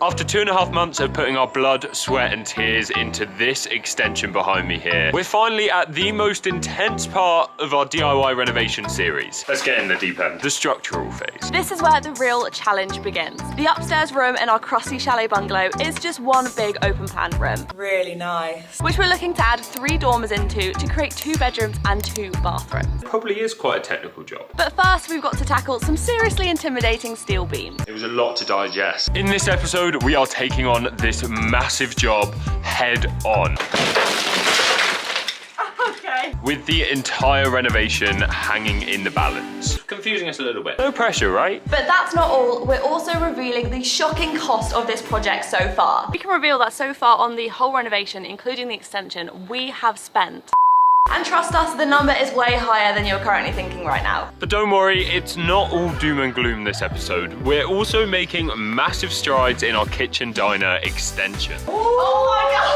After 2.5 months of putting our blood, sweat and tears into this extension behind me here, we're finally at the most intense part of our DIY renovation series. Let's get in the deep end, the structural phase. This is where the real challenge begins. The upstairs room in our crusty chalet bungalow is just one big open plan room. Really nice. Which we're looking to add 3 dormers into to create 2 bedrooms and 2 bathrooms. Probably is quite a technical job. But first we've got to tackle some seriously intimidating steel beams. It was a lot to digest. In this episode, we are taking on this massive job head on. Okay. With the entire renovation hanging in the balance. Confusing us a little bit. No pressure, right? But that's not all. We're also revealing the shocking cost of this project so far. We can reveal that so far on the whole renovation, including the extension, we have spent. And trust us, the number is way higher than you're currently thinking right now. But don't worry, it's not all doom and gloom this episode. We're also making massive strides in our kitchen diner extension. Oh my god!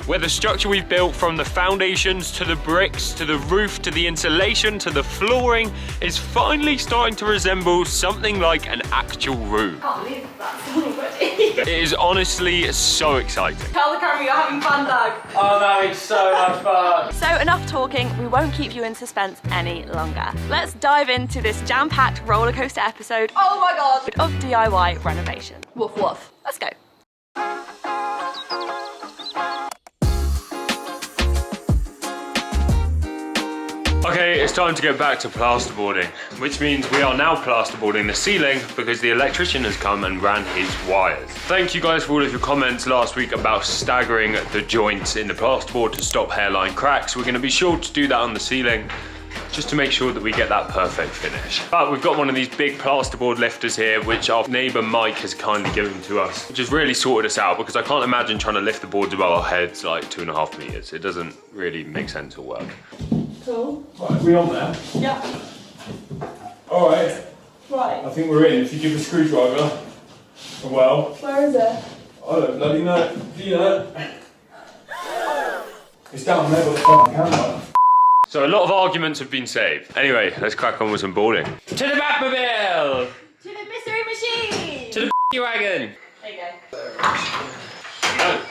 Where the structure we've built, from the foundations to the bricks to the roof to the insulation to the flooring, is finally starting to resemble something like an actual room. I can't believe that's already. It is honestly so exciting. Tell the camera you're having fun, Doug. I'm having so much fun. So enough talking, we won't keep you in suspense any longer. Let's dive into this jam-packed roller coaster episode, oh my god, of DIY renovation. Woof woof. Let's go. Okay, it's time to get back to plasterboarding, which means we are now plasterboarding the ceiling because the electrician has come and ran his wires. Thank you guys for all of your comments last week about staggering the joints in the plasterboard to stop hairline cracks. We're going to be sure to do that on the ceiling, just to make sure that we get that perfect finish. But we've got one of these big plasterboard lifters here, which our neighbour Mike has kindly given to us, which has really sorted us out because I can't imagine trying to lift the boards above our heads like 2.5 meters. It doesn't really make sense or work. Cool. Right, we on there? Yeah. All right. Right. I think we're in. If you give a screwdriver a well. Where is it? I don't bloody know. Do you know? It's down there by the fucking camera. So a lot of arguments have been saved. Anyway, let's crack on with some boarding. To the Batmobile! To the mystery machine! To the wagon! There you go. Oh,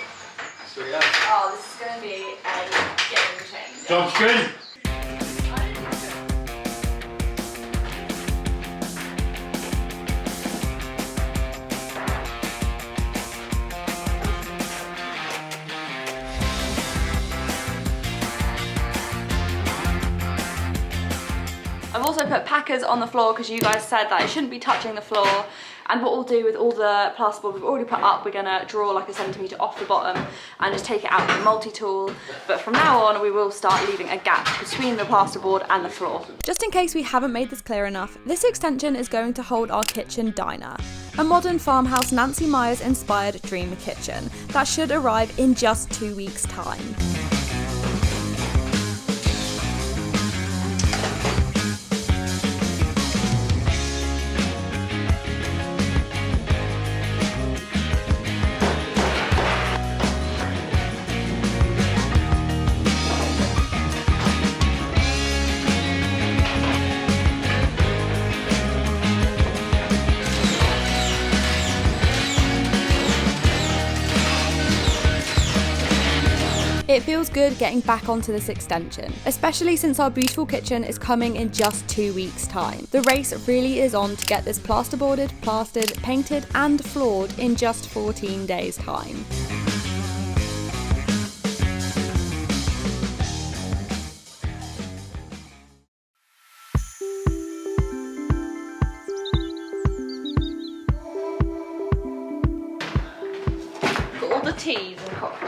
Oh, this is going to be a game changer. jump screen! I've also put packers on the floor because you guys said that it shouldn't be touching the floor. And what we'll do with all the plasterboard we've already put up, we're gonna draw like a centimetre off the bottom and just take it out with a multi-tool. But from now on, we will start leaving a gap between the plasterboard and the floor. Just in case we haven't made this clear enough, this extension is going to hold our kitchen diner, a modern farmhouse Nancy Myers inspired dream kitchen that should arrive in just 2 weeks' time. It feels good getting back onto this extension, especially since our beautiful kitchen is coming in just 2 weeks' time. The race really is on to get this plasterboarded, plastered, painted and floored in just 14 days' time. Got all the teas and coffee.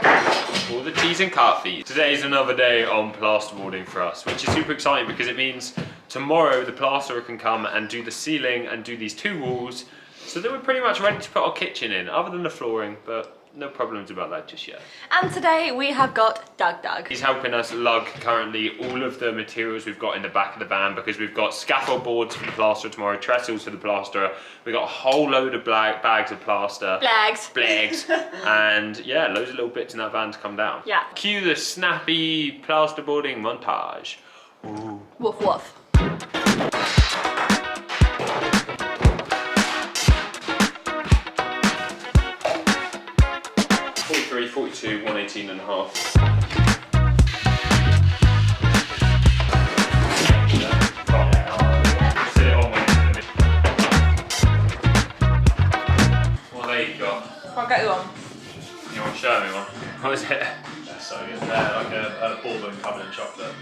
All the teas and coffee. Today's another day on plasterboarding for us, which is super exciting because it means tomorrow the plasterer can come and do the ceiling and do these 2 walls, so that we're pretty much ready to put our kitchen in, other than the flooring, but no problems about that just yet. And today we have got Doug. He's helping us lug currently all of the materials we've got in the back of the van, because we've got scaffold boards for the plasterer tomorrow, trestles for the plasterer, we've got a whole load of bags of plaster. Blags. And yeah, loads of little bits in that van to come down. Yeah. Cue the snappy plasterboarding montage. Ooh. Woof woof. 342, 118 and a half. Sit it on What have you got? I'll get you one. You want to show me one? What is it? That's so good. Like a bourbon covered in chocolate.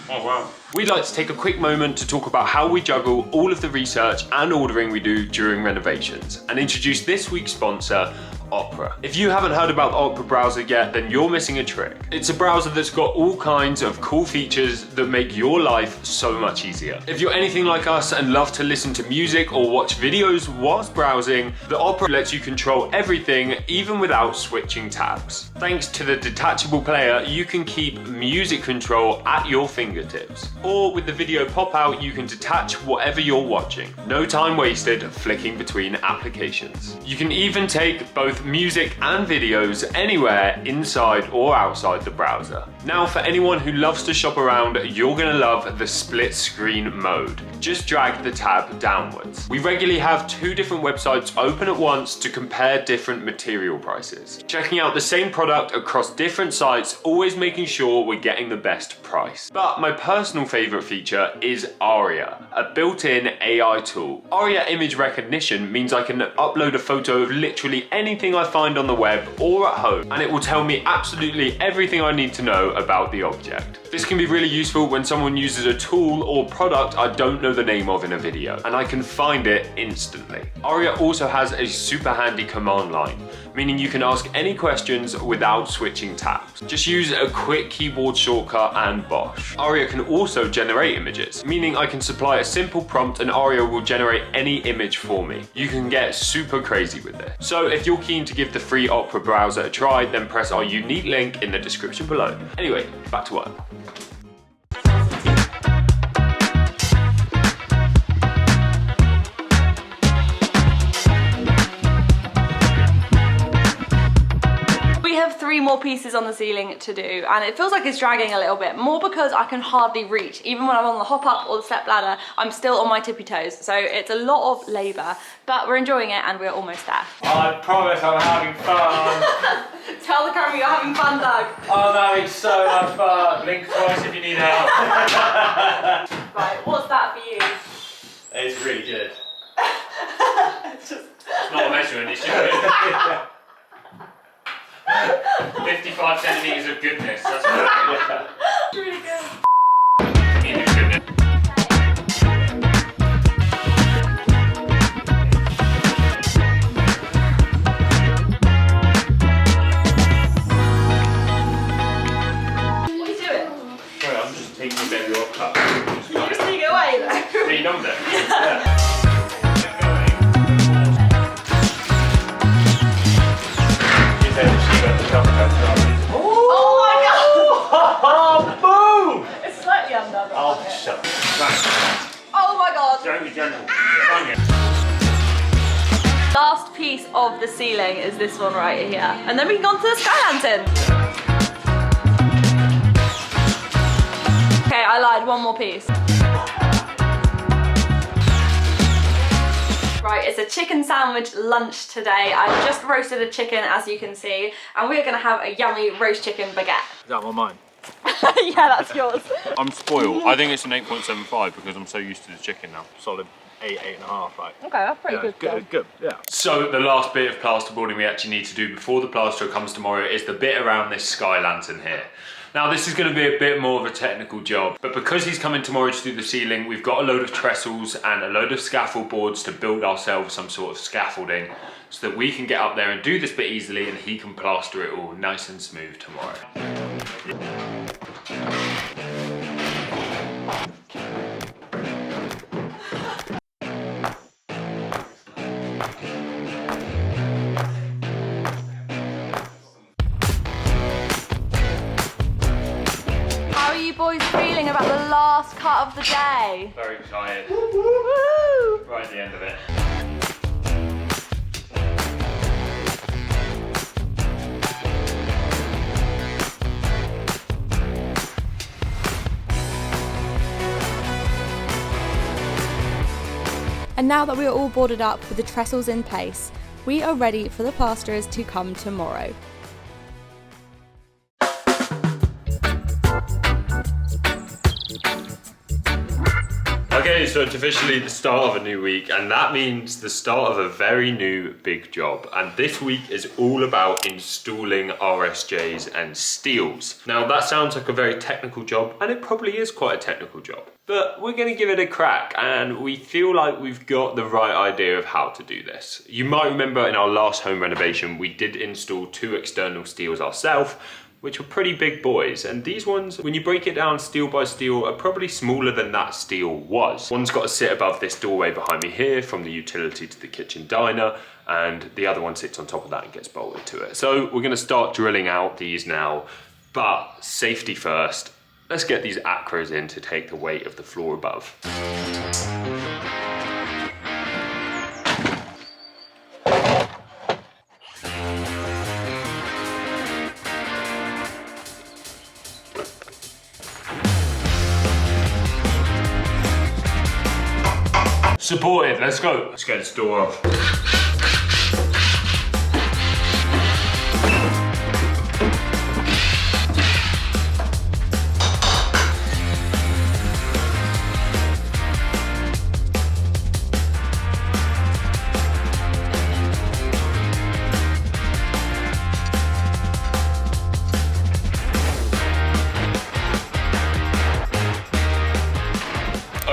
Oh wow. We'd like to take a quick moment to talk about how we juggle all of the research and ordering we do during renovations and introduce this week's sponsor, Opera. If you haven't heard about the Opera browser yet, then you're missing a trick. It's a browser that's got all kinds of cool features that make your life so much easier. If you're anything like us and love to listen to music or watch videos whilst browsing, the Opera lets you control everything even without switching tabs. Thanks to the detachable player, you can keep music control at your fingertips. Or with the video pop-out, you can detach whatever you're watching. No time wasted flicking between applications. You can even take both music and videos anywhere inside or outside the browser. Now, for anyone who loves to shop around, you're gonna love the split screen mode. Just drag the tab downwards. We regularly have 2 different websites open at once to compare different material prices. Checking out the same product across different sites, always making sure we're getting the best price. But my personal favorite feature is Aria, a built-in AI tool. Aria image recognition means I can upload a photo of literally anything I find on the web or at home, and it will tell me absolutely everything I need to know about the object. This can be really useful when someone uses a tool or product I don't know the name of in a video, and I can find it instantly. Aria also has a super handy command line, meaning you can ask any questions without switching tabs. Just use a quick keyboard shortcut and bosh. Aria can also generate images, meaning I can supply a simple prompt and Aria will generate any image for me. You can get super crazy with it. So if you're keen to give the free Opera browser a try, then press our unique link in the description below. Anyway, back to work. We have 3 more pieces on the ceiling to do, and it feels like it's dragging a little bit, more because I can hardly reach. Even when I'm on the hop up or the step ladder, I'm still on my tippy toes, so it's a lot of labour, but we're enjoying it and we're almost there. I promise I'm having fun. Tell the camera you're having fun, Doug. I'm having so much fun. Blink twice if you need help. Right, what's that for you? It's really good. It's just... It's not a measurement, it's just 55 centimeters of goodness, that's what it is. really good. What are you doing? Sorry, I'm just taking a bit of your cup. You just take it away though. Are you done with it? Yeah. Oh my god! Oh, boom! It's slightly under. Oh, shut up. Oh my god! Don't be gentle. Last piece of the ceiling is this one right here. And then we can go on to the sky lantern. Okay, I lied, 1 more piece. Right, it's a chicken sandwich lunch today. I've just roasted a chicken, as you can see, and we're gonna have a yummy roast chicken baguette. Is that one mine? Yeah, that's yours. I'm spoiled. I think it's an 8.75 because I'm so used to the chicken now. Solid 8, 8.5, right? Okay, that's pretty Yeah, good. good, yeah. So the last bit of plasterboarding we actually need to do before the plasterer comes tomorrow is the bit around this sky lantern here. Now this is going to be a bit more of a technical job, but because he's coming tomorrow to do the ceiling, we've got a load of trestles and a load of scaffold boards to build ourselves some sort of scaffolding so that we can get up there and do this bit easily and he can plaster it all nice and smooth tomorrow. Boys feeling about the last cut of the day? Very tired. Woo! Right at the end of it. And now that we are all boarded up with the trestles in place, We are ready for the plasterers to come tomorrow. Okay, so it's officially the start of a new week, and that means the start of a very new big job. And this week is all about installing RSJs and steels. Now that sounds like a very technical job, and it probably is quite a technical job. But we're gonna give it a crack, and we feel like we've got the right idea of how to do this. You might remember in our last home renovation, we did install 2 external steels ourselves, which were pretty big boys. And these ones, when you break it down steel by steel, are probably smaller than that steel was. One's got to sit above this doorway behind me here, from the utility to the kitchen diner, and the other one sits on top of that and gets bolted to it. So we're gonna start drilling out these now, but safety first. Let's get these acros in to take the weight of the floor above. Supported, let's go. Let's get this door off.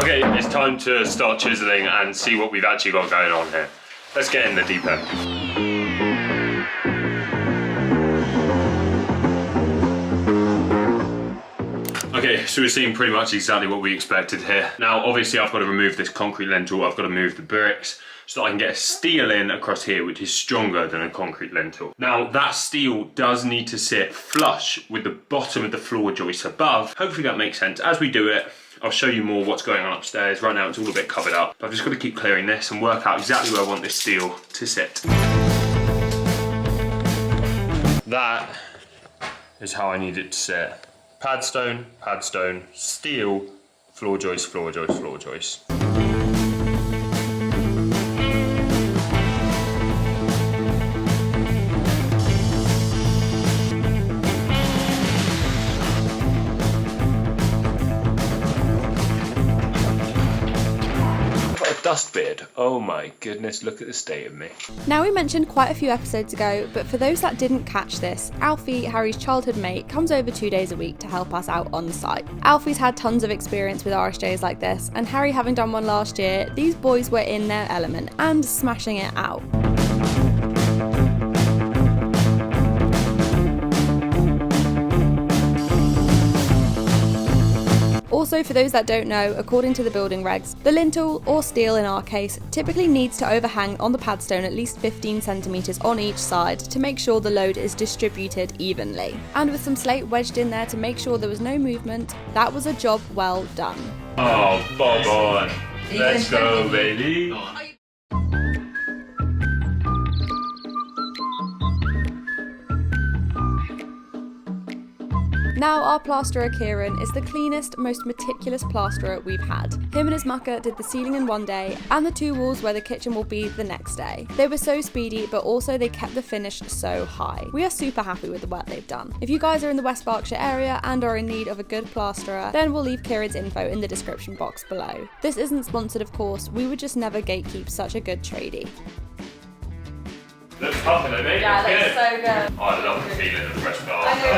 Okay, it's time to start chiseling and see what we've actually got going on here. Let's get in the deep end. Okay, so we're seeing pretty much exactly what we expected here. Now, obviously I've got to remove this concrete lintel, I've got to move the bricks, so that I can get a steel in across here, which is stronger than a concrete lintel. Now, that steel does need to sit flush with the bottom of the floor joist above. Hopefully that makes sense. As we do it, I'll show you more what's going on upstairs. Right now it's all a bit covered up, but I've just got to keep clearing this and work out exactly where I want this steel to sit. That is how I need it to sit. Padstone, padstone, steel, floor joist, floor joist, floor joist. Dust beard. Oh my goodness, look at the state of me. Now, we mentioned quite a few episodes ago, but for those that didn't catch this, Alfie, Harry's childhood mate, comes over 2 days a week to help us out on site. Alfie's had tons of experience with RSJs like this, and Harry having done one last year, these boys were in their element and smashing it out. Also, for those that don't know, according to the building regs, the lintel, or steel in our case, typically needs to overhang on the padstone at least 15 centimetres on each side to make sure the load is distributed evenly. And with some slate wedged in there to make sure there was no movement, that was a job well done. Oh, bob on. Let's go, baby. Now, our plasterer Kieran is the cleanest, most meticulous plasterer we've had. Him and his mucker did the ceiling in one day and the 2 walls where the kitchen will be the next day. They were so speedy, but also they kept the finish so high. We are super happy with the work they've done. If you guys are in the West Berkshire area and are in need of a good plasterer, then we'll leave Kieran's info in the description box below. This isn't sponsored, of course, we would just never gatekeep such a good tradie. Looks pumping, though, mate. Yeah, Looks that's so good. Oh, I love the feeling of fresh bar. I know.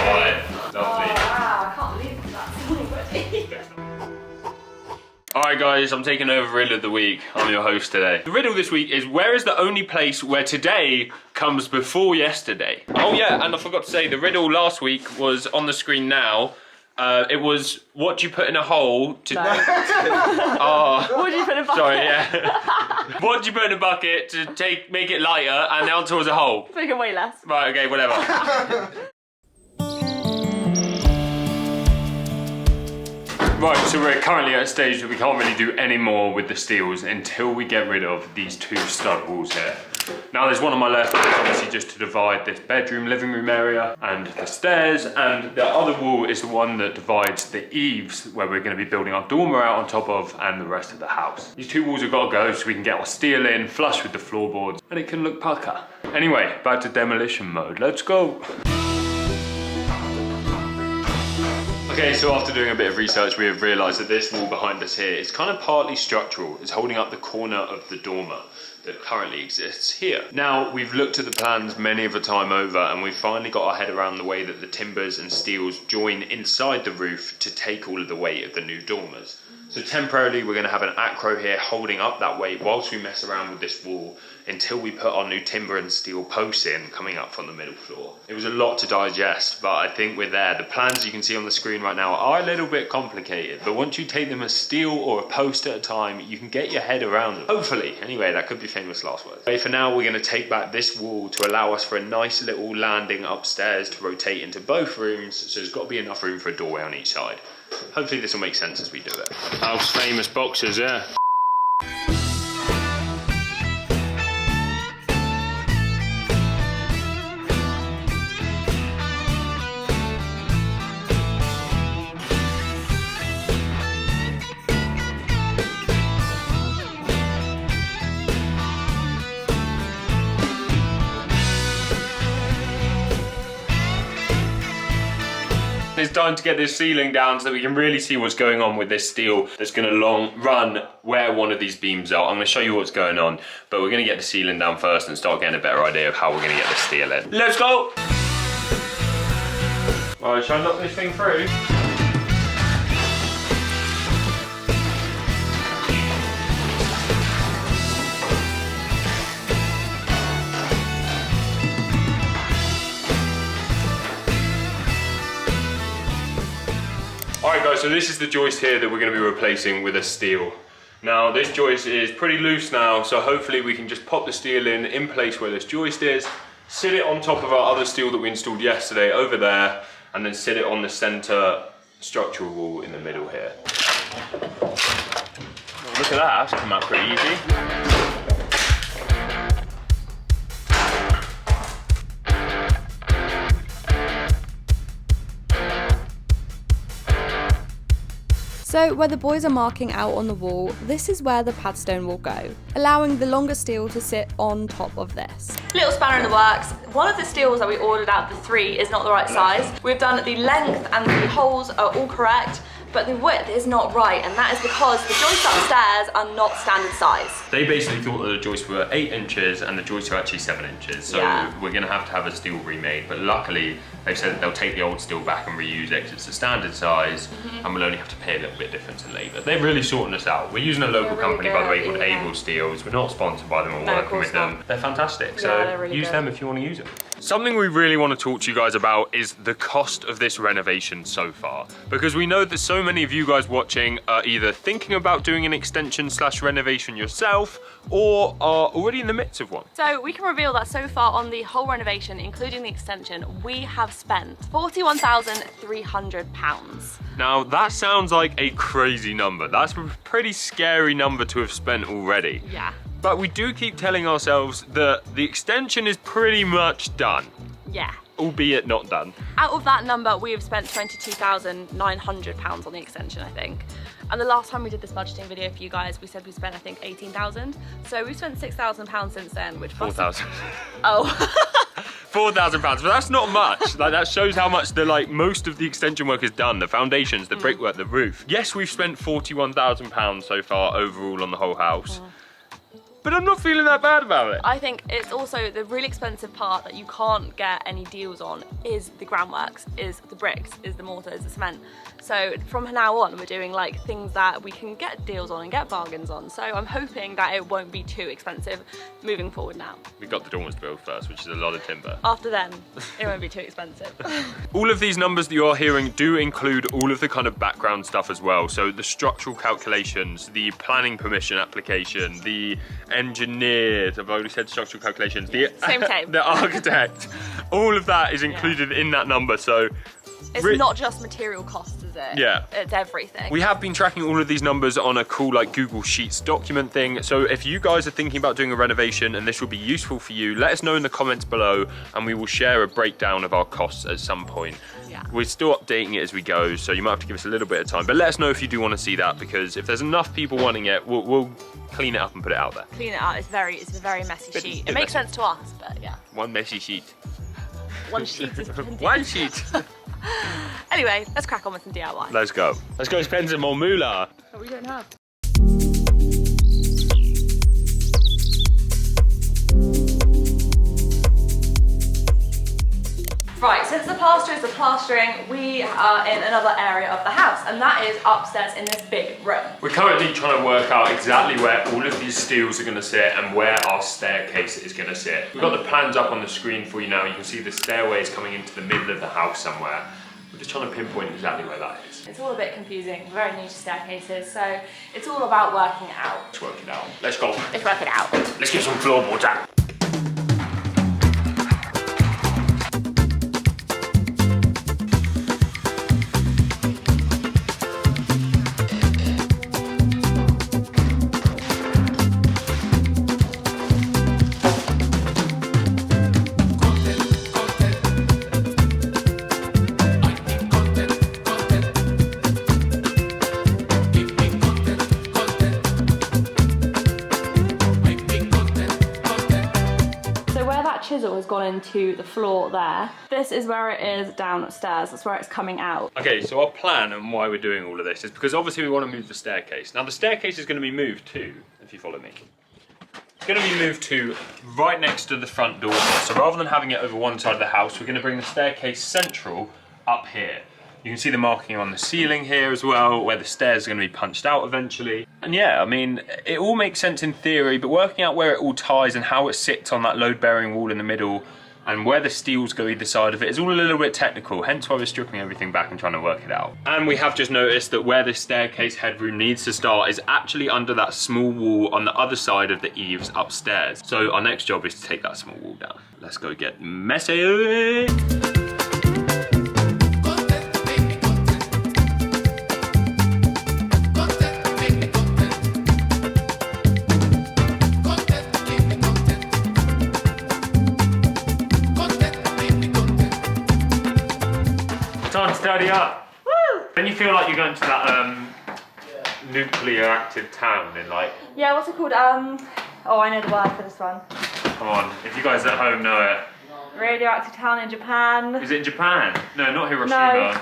Alright, lovely. Oh, wow, I can't believe that's already. Alright guys, I'm taking over Riddle of the Week. I'm your host today. The riddle this week is, where is the only place where today comes before yesterday? Oh yeah, and I forgot to say, the riddle last week was on the screen now. It was, what do you put in a hole to... No. Oh. What do you put in a bucket? Sorry, yeah. What do you put in a bucket to make it lighter and down towards a hole? Make it way less. Right, okay, whatever. Right, so we're currently at a stage that we can't really do any more with the steels until we get rid of these 2 stud walls here. Now there's one on my left, that's obviously just to divide this bedroom, living room area and the stairs, and the other wall is the one that divides the eaves where we're going to be building our dormer out on top of and the rest of the house. These two walls have got to go so we can get our steel in, flush with the floorboards, and it can look pucker. Anyway, back to demolition mode, let's go. Okay, so after doing a bit of research, we have realised that this wall behind us here is kind of partly structural. It's holding up the corner of the dormer that currently exists here. Now, we've looked at the plans many of a time over, and we've finally got our head around the way that the timbers and steels join inside the roof to take all of the weight of the new dormers. So temporarily, we're gonna have an acro here holding up that weight whilst we mess around with this wall until we put our new timber and steel posts in coming up from the middle floor. It was a lot to digest, but I think we're there. The plans you can see on the screen right now are a little bit complicated, but once you take them a steel or a post at a time, you can get your head around them. Hopefully. Anyway, that could be famous last words. Okay, for now, we're gonna take back this wall to allow us for a nice little landing upstairs to rotate into both rooms, so there's gotta be enough room for a doorway on each side. Hopefully this will make sense as we do it. House famous boxes, yeah. It's time to get this ceiling down so that we can really see what's going on with this steel that's going to run where one of these beams are. I'm going to show you what's going on, but we're going to get the ceiling down first and start getting a better idea of how we're going to get the steel in. Let's go! Alright, shall I knock this thing through? Alright guys, so this is the joist here that we're going to be replacing with a steel. Now this joist is pretty loose now, so hopefully we can just pop the steel in place where this joist is, sit it on top of our other steel that we installed yesterday over there, and then sit it on the centre structural wall in the middle here. Oh, look at that, that's come out pretty easy. So where the boys are marking out on the wall, this is where the padstone will go, allowing the longer steel to sit on top of this. Little spanner in the works. One of the steels that we ordered out, the 3, is not the right size. We've done the length and the holes are all correct, but the width is not right, and that is because the joists upstairs are not standard size. They basically thought that the joists were 8 inches and the joists are actually 7 inches, so we're going to have a steel remade, but luckily they said that they'll take the old steel back and reuse it because it's the standard size, and we'll only have to pay a little bit difference in labour. They're really sorting us out. We're using a local company, by the way, called Able Steels. We're not sponsored by them or working with them. They're fantastic, so really use them if you want to use them. Something we really want to talk to you guys about is the cost of this renovation so far, because we know that so many of you guys watching are either thinking about doing an extension / renovation yourself or are already in the midst of one. So we can reveal that so far on the whole renovation, including the extension, we have spent £41,300. Now that sounds like a crazy number. That's a pretty scary number to have spent already. Yeah. But we do keep telling ourselves that the extension is pretty much done. Yeah. Albeit not done. Out of that number, we have spent £22,900 on the extension, I think. And the last time we did this budgeting video for you guys, we said we spent, I think, 18,000. So we've spent £6,000 since then, which 4,000. Oh. £4,000, but that's not much. Like, that shows how much most of the extension work is done. The foundations, the brickwork, the roof. Yes, we've spent £41,000 so far overall on the whole house. But I'm not feeling that bad about it. I think it's also the really expensive part that you can't get any deals on is the groundworks, is the bricks, is the mortar, is the cement. So from now on, we're doing like things that we can get deals on and get bargains on. So I'm hoping that it won't be too expensive moving forward now. We got the dormers built first, which is a lot of timber. After then, it won't be too expensive. All of these numbers that you are hearing do include all of the kind of background stuff as well. So the structural calculations, the planning permission application, the engineers, I've already said structural calculations, the Same time. the architect, all of that is included in that number. So It's not just material costs, is it? Yeah. It's everything. We have been tracking all of these numbers on a cool like Google Sheets document thing. So if you guys are thinking about doing a renovation and this will be useful for you, let us know in the comments below and we will share a breakdown of our costs at some point. Yeah. We're still updating it as we go, so you might have to give us a little bit of time. But let us know if you do want to see that, because if there's enough people wanting it, we'll clean it up and put it out there. Clean it out. It's a very messy sheet. It makes sense to us, but yeah. One messy sheet. One sheet is plenty. One sheet. Anyway, let's crack on with some DIY. Let's go. Let's go spend some more moolah. But we don't have. Right, since the plaster is the plastering, we are in another area of the house, and that is upstairs in this big room. We're currently trying to work out exactly where all of these steels are going to sit and where our staircase is going to sit. We've got the plans up on the screen for you now. You can see the stairways coming into the middle of the house somewhere. We're just trying to pinpoint exactly where that is. It's all a bit confusing, we're very new to staircases, so it's all about working it out. Let's work it out. Let's go. Let's work it out. Let's get some floorboards out. Chisel has gone into the floor there. This is where it is downstairs. That's where it's coming out. Okay, so our plan and why we're doing all of this is because obviously we want to move the staircase. Now the staircase is going to be moved to, if you follow me, it's going to be moved to right next to the front door. So rather than having it over one side of the house, we're going to bring the staircase central up here. You can see the marking on the ceiling here as well, where the stairs are going to be punched out eventually. And yeah, I mean, it all makes sense in theory, but working out where it all ties and how it sits on that load-bearing wall in the middle and where the steels go either side of it is all a little bit technical, hence why we're stripping everything back and trying to work it out. And we have just noticed that where the staircase headroom needs to start is actually under that small wall on the other side of the eaves upstairs. So our next job is to take that small wall down. Let's go get messy. Time to study up. Woo! Then you feel like you're going to that nuclear active town in like... Yeah, what's it called? Oh, I know the word for this one. Come on, if you guys at home know it. Radioactive town in Japan. Is it in Japan? No, not Hiroshima.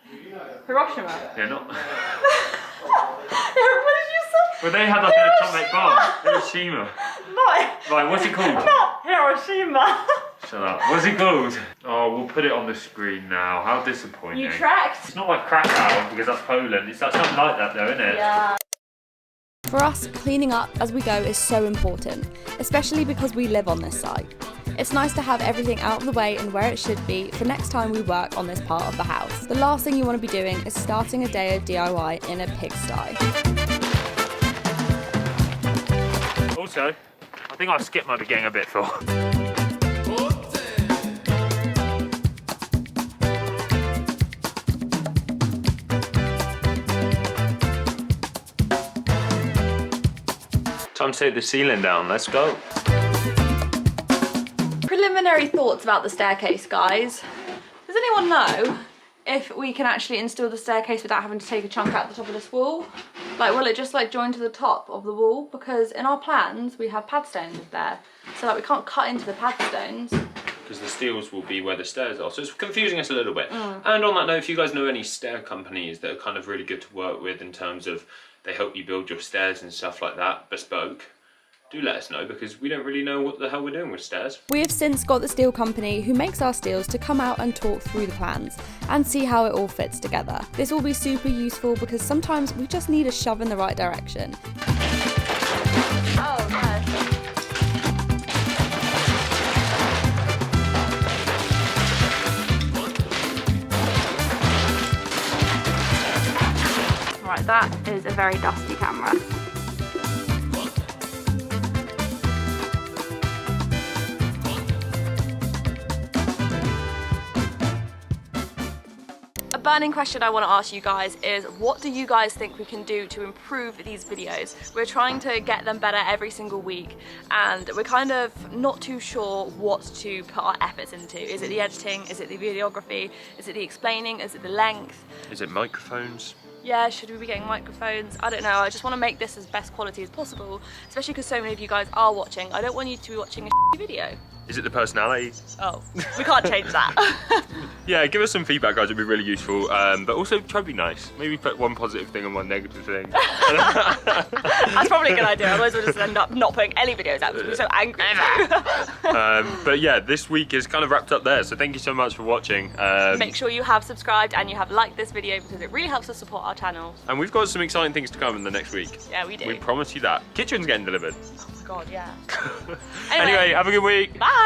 No. Hiroshima? Yeah, not... What did you say? Well, they had like an atomic bomb. Hiroshima. Not. Right, what's it called? Not Hiroshima. Shut up. What's it called? Oh, we'll put it on the screen now. How disappointing. You tracked? It's not like Krakow, because that's Poland. It's something like that though, isn't it? Yeah. For us, cleaning up as we go is so important, especially because we live on this site. It's nice to have everything out of the way and where it should be for next time we work on this part of the house. The last thing you want to be doing is starting a day of DIY in a pigsty. Also, I think our skip might be getting a bit full. Time to take the ceiling down, let's go. Preliminary thoughts about the staircase, guys. Does anyone know if we can actually install the staircase without having to take a chunk out the top of this wall? Like, will it just like join to the top of the wall? Because in our plans, we have pad stones there. So like we can't cut into the pad stones. Because the steels will be where the stairs are. So it's confusing us a little bit. And on that note, if you guys know any stair companies that are kind of really good to work with in terms of they help you build your stairs and stuff like that, bespoke, do let us know because we don't really know what the hell we're doing with stairs. We have since got the steel company who makes our steels to come out and talk through the plans and see how it all fits together. This will be super useful because sometimes we just need a shove in the right direction. Oh, nice. Right, that is a very dusty camera. burning question I want to ask you guys is, what do you guys think we can do to improve these videos? We're trying to get them better every single week, and we're kind of not too sure what to put our efforts into. Is it the editing? Is it the videography? Is it the explaining? Is it the length? Is it microphones? Yeah, should we be getting microphones? I don't know. I just want to make this as best quality as possible, especially because so many of you guys are watching. I don't want you to be watching a video. Is it the personality? Oh, we can't change that. Yeah, give us some feedback, guys. It'd be really useful. But also try to be nice. Maybe put one positive thing and one negative thing. That's probably a good idea. Otherwise we'll just end up not putting any videos out because we're so angry. But yeah, this week is kind of wrapped up there. So thank you so much for watching. Make sure you have subscribed and you have liked this video because it really helps us support our channel. And we've got some exciting things to come in the next week. Yeah, we do. We promise you that. Kitchen's getting delivered. Oh my god, yeah. Anyway, have a good week. Bye.